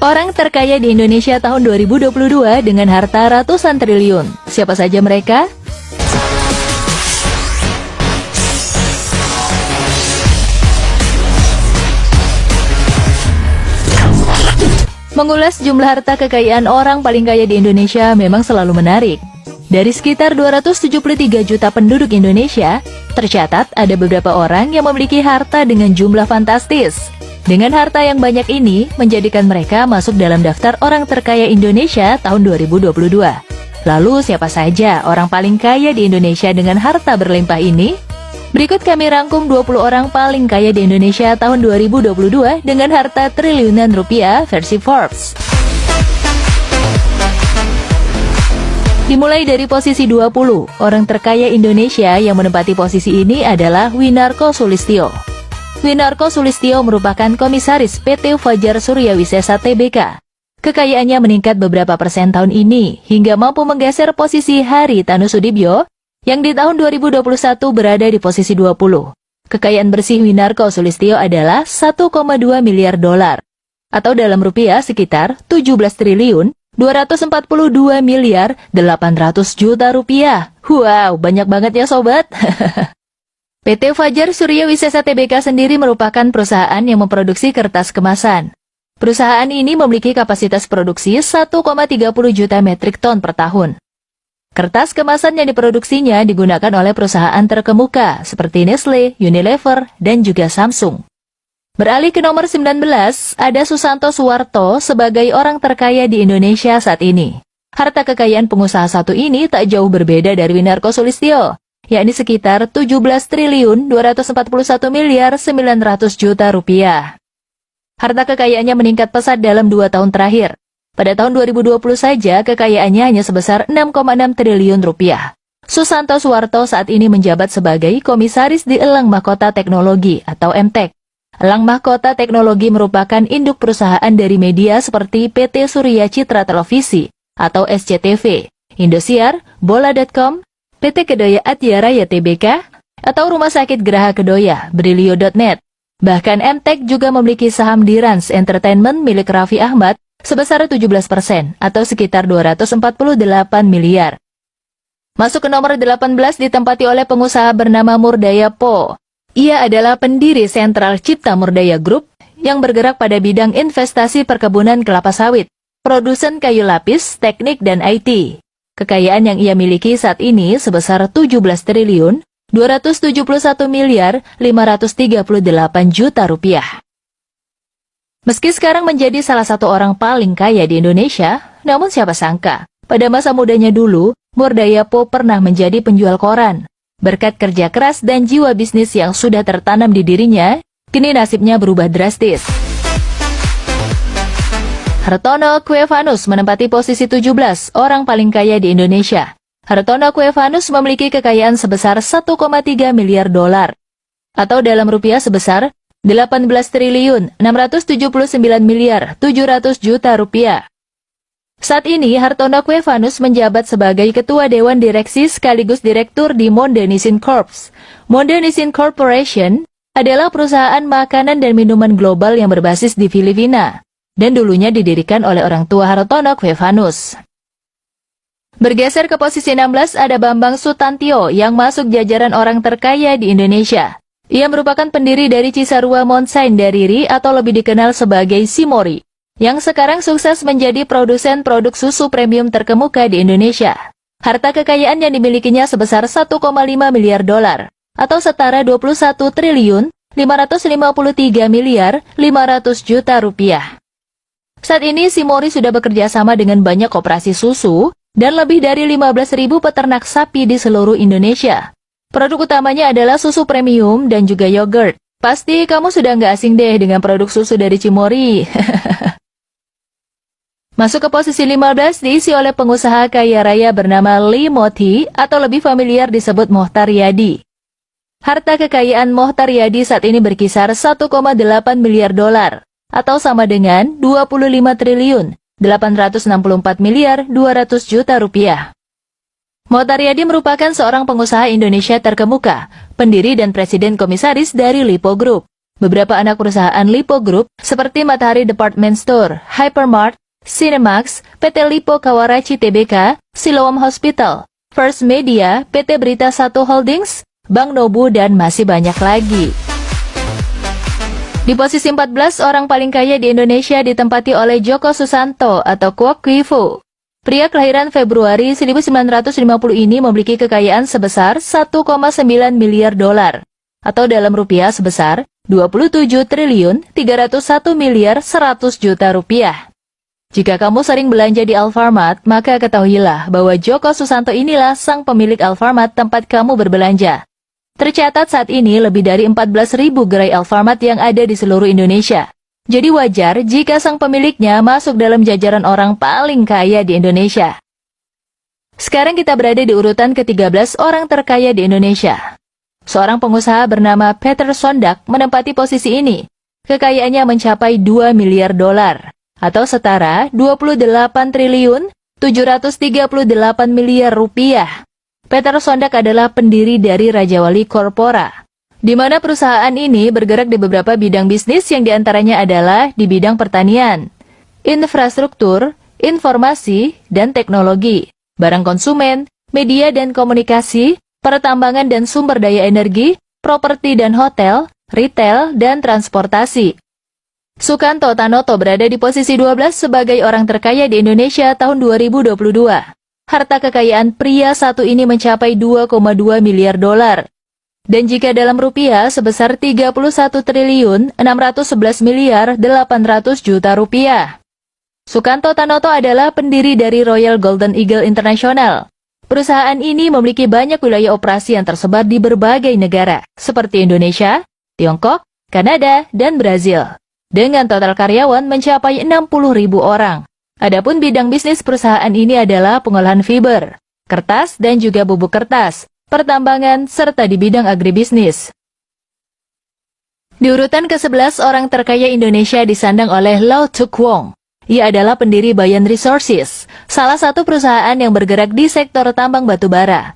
Orang terkaya di Indonesia tahun 2022 dengan harta ratusan triliun. Siapa saja mereka? Mengulas jumlah harta kekayaan orang paling kaya di Indonesia memang selalu menarik. Dari sekitar 273 juta penduduk Indonesia, tercatat ada beberapa orang yang memiliki harta dengan jumlah fantastis. Dengan harta yang banyak ini, menjadikan mereka masuk dalam daftar orang terkaya Indonesia tahun 2022. Lalu siapa saja orang paling kaya di Indonesia dengan harta berlimpah ini? Berikut kami rangkum 20 orang paling kaya di Indonesia tahun 2022 dengan harta triliunan rupiah versi Forbes. Dimulai dari posisi 20, orang terkaya Indonesia yang menempati posisi ini adalah Winarko Sulistyo. Winarko Sulistyo merupakan komisaris PT Fajar Surya Wisesa Tbk. Kekayaannya meningkat beberapa persen tahun ini, hingga mampu menggeser posisi Hari Tanu Sudibyo, yang di tahun 2021 berada di posisi 20. Kekayaan bersih Winarko Sulistyo adalah 1,2 miliar dolar, atau dalam rupiah sekitar 17 triliun 242 miliar 800 juta rupiah. Wow, banyak banget ya sobat. PT Fajar Surya Wisesa Tbk sendiri merupakan perusahaan yang memproduksi kertas kemasan. Perusahaan ini memiliki kapasitas produksi 1,30 juta metrik ton per tahun. Kertas kemasan yang diproduksinya digunakan oleh perusahaan terkemuka seperti Nestle, Unilever, dan juga Samsung. Beralih ke nomor 19, ada Susanto Suwarto sebagai orang terkaya di Indonesia saat ini. Harta kekayaan pengusaha satu ini tak jauh berbeda dari Winarko Sulistyo, yakni sekitar 17 triliun 241 miliar 900 juta rupiah. Harta kekayaannya meningkat pesat dalam 2 tahun terakhir. Pada tahun 2020 saja, kekayaannya hanya sebesar 6,6 triliun rupiah. Susanto Suwarto saat ini menjabat sebagai komisaris di Elang Mahkota Teknologi atau MTEK. Elang Mahkota Teknologi merupakan induk perusahaan dari media seperti PT Surya Citra Televisi atau SCTV, Indosiar, Bola.com, PT Kedoya Atia Raya Tbk, atau Rumah Sakit Geraha Kedoya, Brilio.net. Bahkan MTEK juga memiliki saham di Rans Entertainment milik Raffi Ahmad sebesar 17% atau sekitar 248 miliar. Masuk ke nomor 18 ditempati oleh pengusaha bernama Murdaya Po. Ia adalah pendiri Sentral Cipta Murdaya Group yang bergerak pada bidang investasi perkebunan kelapa sawit, produsen kayu lapis, teknik, dan IT. Kekayaan yang ia miliki saat ini sebesar 17 triliun 271 miliar 538 juta rupiah. Meski sekarang menjadi salah satu orang paling kaya di Indonesia, namun siapa sangka, pada masa mudanya dulu, Murdaya Po pernah menjadi penjual koran. Berkat kerja keras dan jiwa bisnis yang sudah tertanam di dirinya, kini nasibnya berubah drastis. Hartono Kuevanus menempati posisi 17 orang paling kaya di Indonesia. Hartono Kuevanus memiliki kekayaan sebesar 1,3 miliar dolar, atau dalam rupiah sebesar 18 triliun 679 miliar 700 juta rupiah. Saat ini, Hartono Kuevanus menjabat sebagai Ketua Dewan Direksi sekaligus Direktur di Monde Nissin Corp. Monde Nissin Corporation adalah perusahaan makanan dan minuman global yang berbasis di Filipina, dan dulunya didirikan oleh orang tua Hartono Kuevanus. Bergeser ke posisi 16 ada Bambang Sutantio yang masuk jajaran orang terkaya di Indonesia. Ia merupakan pendiri dari Cisarua Monsain Dariri atau lebih dikenal sebagai Cimori, yang sekarang sukses menjadi produsen produk susu premium terkemuka di Indonesia. Harta kekayaan yang dimilikinya sebesar 1,5 miliar dolar, atau setara 21 triliun 553 miliar 500 juta rupiah. Saat ini Cimori sudah bekerja sama dengan banyak koperasi susu, dan lebih dari 15.000 peternak sapi di seluruh Indonesia. Produk utamanya adalah susu premium dan juga yogurt. Pasti kamu sudah nggak asing deh dengan produk susu dari Cimori. Masuk ke posisi 15 diisi oleh pengusaha kaya raya bernama Lee Mothi atau lebih familiar disebut Mohtar Yadi. Harta kekayaan Mohtar Yadi saat ini berkisar 1,8 miliar dolar atau sama dengan 25 triliun 864 miliar 200 juta rupiah. Mohtar Yadi merupakan seorang pengusaha Indonesia terkemuka, pendiri dan presiden komisaris dari Lipo Group. Beberapa anak perusahaan Lipo Group seperti Matahari Department Store, Hypermart, Cinemax, PT Lipo Kawarachi Tbk, Siloam Hospital, First Media, PT Berita Satu Holdings, Bank Nobu, dan masih banyak lagi. Di posisi 14 orang paling kaya di Indonesia ditempati oleh Joko Susanto atau Kwok Kwifu. Pria kelahiran Februari 1950 ini memiliki kekayaan sebesar 1,9 miliar dolar, atau dalam rupiah sebesar 27 triliun 301 miliar 100 juta rupiah. Jika kamu sering belanja di Alfamart, maka ketahuilah bahwa Joko Susanto inilah sang pemilik Alfamart tempat kamu berbelanja. Tercatat saat ini lebih dari 14.000 gerai Alfamart yang ada di seluruh Indonesia. Jadi wajar jika sang pemiliknya masuk dalam jajaran orang paling kaya di Indonesia. Sekarang kita berada di urutan ke-13 orang terkaya di Indonesia. Seorang pengusaha bernama Peter Sondag menempati posisi ini. Kekayaannya mencapai 2 miliar dolar. Atau setara 28 triliun 738 miliar rupiah. Peter Sondag adalah pendiri dari Raja Wali Corpora, di mana perusahaan ini bergerak di beberapa bidang bisnis yang diantaranya adalah di bidang pertanian, infrastruktur, informasi, dan teknologi, barang konsumen, media dan komunikasi, pertambangan dan sumber daya energi, properti dan hotel, retail, dan transportasi. Sukanto Tanoto berada di posisi 12 sebagai orang terkaya di Indonesia tahun 2022. Harta kekayaan pria satu ini mencapai 2,2 miliar dolar. Dan jika dalam rupiah sebesar 31 triliun 611 miliar 800 juta rupiah. Sukanto Tanoto adalah pendiri dari Royal Golden Eagle International. Perusahaan ini memiliki banyak wilayah operasi yang tersebar di berbagai negara, seperti Indonesia, Tiongkok, Kanada, dan Brazil. Dengan total karyawan mencapai 60.000 orang. Adapun bidang bisnis perusahaan ini adalah pengolahan fiber, kertas dan juga bubuk kertas, pertambangan, serta di bidang agribisnis. Di urutan ke-11 orang terkaya Indonesia disandang oleh Lau Tuk Wong. Ia adalah pendiri Bayan Resources, salah satu perusahaan yang bergerak di sektor tambang batubara.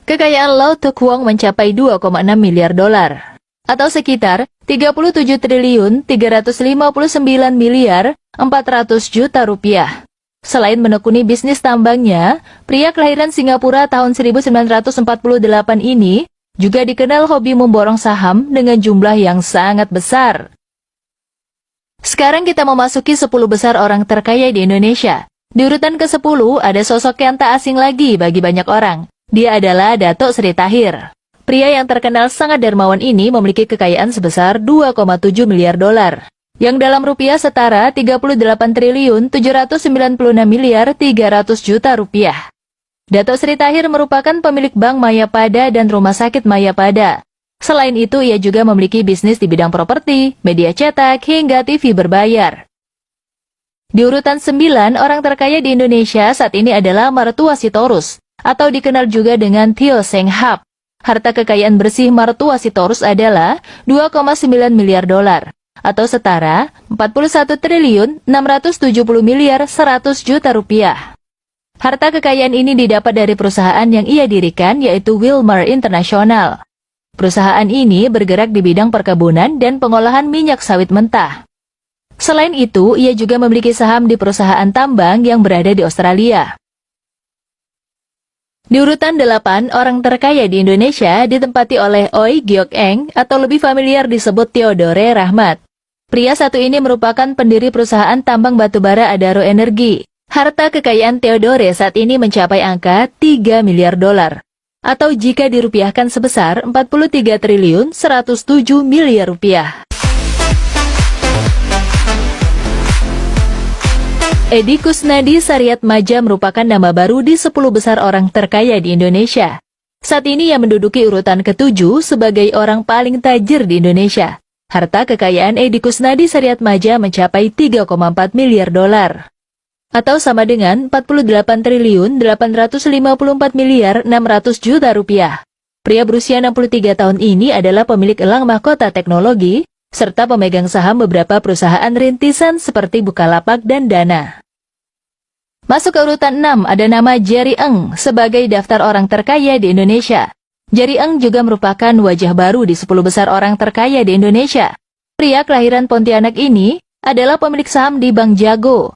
Kekayaan Lau Tuk Wong mencapai 2,6 miliar dolar. Atau sekitar 37 triliun 359 miliar 400 juta rupiah. Selain menekuni bisnis tambangnya, pria kelahiran Singapura tahun 1948 ini juga dikenal hobi memborong saham dengan jumlah yang sangat besar. Sekarang kita memasuki 10 besar orang terkaya di Indonesia. Di urutan ke-10 ada sosok yang tak asing lagi bagi banyak orang. Dia adalah Dato Sri Tahir. Pria yang terkenal sangat dermawan ini memiliki kekayaan sebesar 2,7 miliar dolar, yang dalam rupiah setara 38 triliun 796 miliar 300 juta rupiah. Dato Sri Tahir merupakan pemilik Bank Mayapada dan Rumah Sakit Mayapada. Selain itu, ia juga memiliki bisnis di bidang properti, media cetak, hingga TV berbayar. Di urutan 9 orang terkaya di Indonesia saat ini adalah Martua Sitorus, atau dikenal juga dengan Tio Seng Hap. Harta kekayaan bersih Martua Sitorus adalah 2,9 miliar dolar, atau setara 41 triliun 670 miliar 100 juta rupiah. Harta kekayaan ini didapat dari perusahaan yang ia dirikan, yaitu Wilmar International. Perusahaan ini bergerak di bidang perkebunan dan pengolahan minyak sawit mentah. Selain itu, ia juga memiliki saham di perusahaan tambang yang berada di Australia. Di urutan 8, orang terkaya di Indonesia ditempati oleh Oi Geok Eng atau lebih familiar disebut Theodore Rahmat. Pria satu ini merupakan pendiri perusahaan tambang batubara Adaro Energi. Harta kekayaan Theodore saat ini mencapai angka 3 miliar dolar. Atau jika dirupiahkan sebesar 43 triliun 107 miliar rupiah. Edi Kusnadi Saryatmadja merupakan nama baru di 10 besar orang terkaya di Indonesia. Saat ini ia menduduki urutan ke-7 sebagai orang paling tajir di Indonesia. Harta kekayaan Edi Kusnadi Saryatmadja mencapai 3,4 miliar dolar. Atau sama dengan 48 triliun 854 miliar 600 juta rupiah. Pria berusia 63 tahun ini adalah pemilik elang mahkota teknologi, serta pemegang saham beberapa perusahaan rintisan seperti Bukalapak dan Dana. Masuk ke urutan 6 ada nama Jerry Eng sebagai daftar orang terkaya di Indonesia. Jerry Eng juga merupakan wajah baru di 10 besar orang terkaya di Indonesia. Pria kelahiran Pontianak ini adalah pemilik saham di Bank Jago,